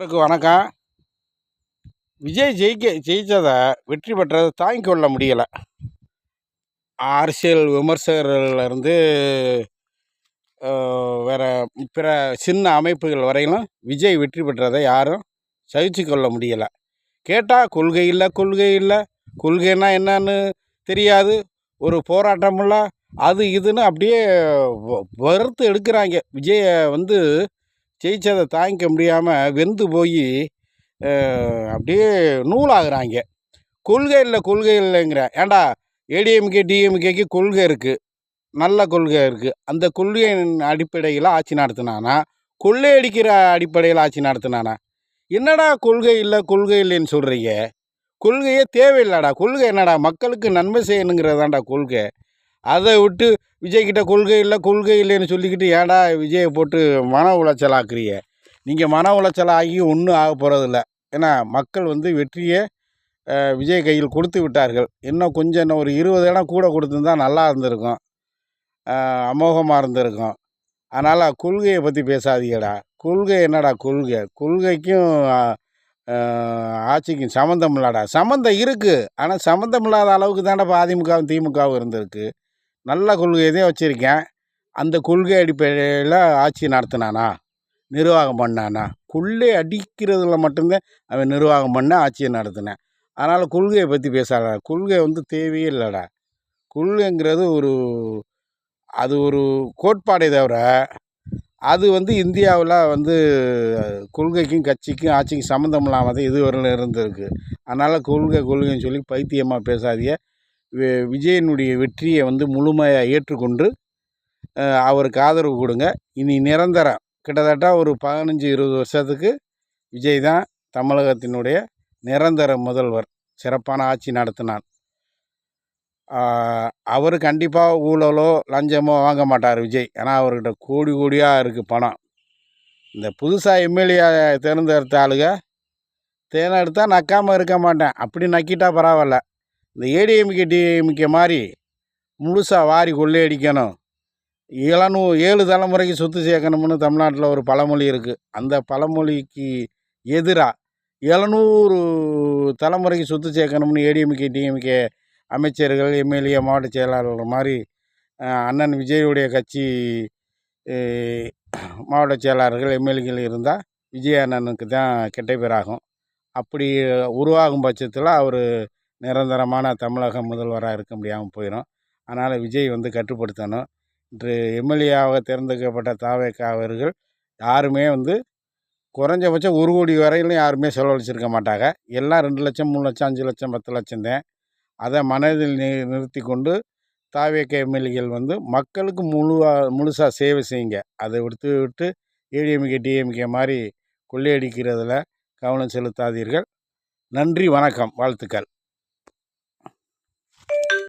வணக்கம். விஜய் ஜெயிச்சதை வெற்றி பெற்றதை தாங்கிக் கொள்ள முடியலை. அரசியல் விமர்சகர்கள்லேருந்து வேற பிற சின்ன அமைப்புகள் வரையிலும் விஜய் வெற்றி பெற்றதை யாரும் சகிச்சு கொள்ள முடியலை. கேட்டால் கொள்கை இல்லை, கொள்கை இல்லை, கொள்கைன்னா என்னன்னு தெரியாது, ஒரு போராட்டமில்ல, அது இதுன்னு அப்படியே வறுத்து எடுக்கிறாங்க. விஜயை ஜெயிச்சதை தாங்கிக்க முடியாமல் வெந்து போய் அப்படியே நூலாகிறாங்க. கொள்கை இல்லை, கொள்கை இல்லைங்கிற ஏன்டா ஏடிஎம்கே டிஎம்கேக்கு கொள்கை இருக்குது, நல்ல கொள்கை இருக்குது. அந்த கொள்கையின் அடிப்படையில் ஆட்சி நடத்தினானா, கொள்ளையடிக்கிற அடிப்படையில் ஆட்சி நடத்தினானா? என்னடா கொள்கை இல்லை, கொள்கை இல்லைன்னு சொல்கிறீங்க? கொள்கையே தேவையில்லடா. கொள்கை என்னடா? மக்களுக்கு நன்மை செய்யணுங்கிறதாண்டா கொள்கை. அதை விட்டு விஜய்கிட்ட கொள்கை இல்லை, கொள்கை இல்லைன்னு சொல்லிக்கிட்டு ஏன்டா விஜயை போட்டு மன உளைச்சல் ஆக்குறீங்க? நீங்கள் மன உளைச்சல் ஆகி ஒன்றும் ஆக போகிறதில்ல. ஏன்னா மக்கள் வெற்றியை விஜய் கையில் கொடுத்து விட்டார்கள். இன்னும் கொஞ்சம் ஒரு 20 இடம் கூட கொடுத்துருந்தா நல்லா இருந்திருக்கும், அமோகமாக இருந்திருக்கும். அதனால் கொள்கையை பற்றி பேசாதீங்கடா. கொள்கை என்னடா கொள்கை? கொள்கைக்கும் ஆட்சிக்கும் சம்மந்தம் இல்லடா. சம்மந்தம் இருக்குது, ஆனால் சம்மந்தம் இல்லாத அளவுக்கு தாண்டா இப்போ அதிமுகவும் திமுகவும் இருந்திருக்கு. நல்ல கொள்கையை தான் வச்சுருக்கேன். அந்த கொள்கை அடிப்படையில் ஆட்சி நடத்தினானா, நிர்வாகம் பண்ணானா? கொள்ளை அடிக்கிறதுல மட்டும்தான் அவன் நிர்வாகம் பண்ண ஆட்சியை நடத்தினேன். அதனால் கொள்கையை பற்றி பேசாதடா. கொள்கை தேவையே இல்லைடா. கொள்கைங்கிறது அது ஒரு கோட்பாடே தவிர, அது இந்தியாவில் கொள்கைக்கும் கட்சிக்கும் ஆட்சிக்கும் சம்மந்தம் இல்லாமல் தான் இதுவரையிலும் இருந்திருக்கு. அதனால் கொள்கைன்னு சொல்லி பைத்தியமாக பேசாதீங்க. விஜயனுடைய வெற்றியை முழுமையாக ஏற்றுக்கொண்டு அவருக்கு ஆதரவு கொடுங்க. இனி நிரந்தரம் கிட்டத்தட்ட ஒரு 15-20 வருஷத்துக்கு விஜய் தான் தமிழகத்தினுடைய நிரந்தர முதல்வர். சிறப்பான ஆட்சி நடத்தினார். அவர் கண்டிப்பாக ஊழலோ லஞ்சமோ வாங்க மாட்டார் விஜய். ஏன்னா அவர்கிட்ட கோடி கோடியாக இருக்குது பணம். இந்த புதுசாக எம்எல்ஏ தேர்ந்தெடுத்த ஆளுங்க தேர்ந்தெடுத்தால் நக்காமல் இருக்க மாட்டேன், அப்படி நக்கிட்டா பரவாயில்ல. இந்த ஏடிஎம்கே டிஎம்கே மாதிரி முழுசாக வாரி கொள்ளையடிக்கணும், 7 தலைமுறைக்கு சொத்து சேர்க்கணும்னு தமிழ்நாட்டில் ஒரு பழமொழி இருக்குது. அந்த பழமொழிக்கு எதிராக 700 தலைமுறைக்கு சொத்து சேர்க்கணும்னு ஏடிஎம்கே டிஎம்கே அமைச்சர்கள், எம்எல்ஏ, மாவட்ட செயலாளர்கள் மாதிரி அண்ணன் விஜயுடைய கட்சி மாவட்ட செயலாளர்கள், எம்எல்ஏக்கள் இருந்தால் விஜய் அண்ணனுக்கு தான் கெட்ட பேராகும். அப்படி உருவாகும் பட்சத்தில் அவர் நிரந்தரமான தமிழக முதல்வராக இருக்க முடியாமல் போயிடும். அதனால் விஜய் கட்டுப்படுத்தணும். இன்று எம்எல்ஏவாக தேர்ந்தெடுக்கப்பட்ட தாவேகா அவர்கள் யாருமே குறைஞ்சபட்சம் 1 கோடி வரையிலும் யாருமே செலவழிச்சிருக்க மாட்டாங்க. எல்லாம் 2 லட்சம், 3 லட்சம், 5 லட்சம், 10 லட்சம் தான். அதை மனதில் நிறுத்தி கொண்டு தாவேகா எம்எல்ஏக்கள் மக்களுக்கு முழுசாக சேவை செய்யுங்க. அதை விட்டு ஏடிஎம்கே டிஎம்கே மாதிரி கொள்ளையடிக்கிறதுல கவனம் செலுத்தாதீர்கள். நன்றி, வணக்கம், வாழ்த்துக்கள்.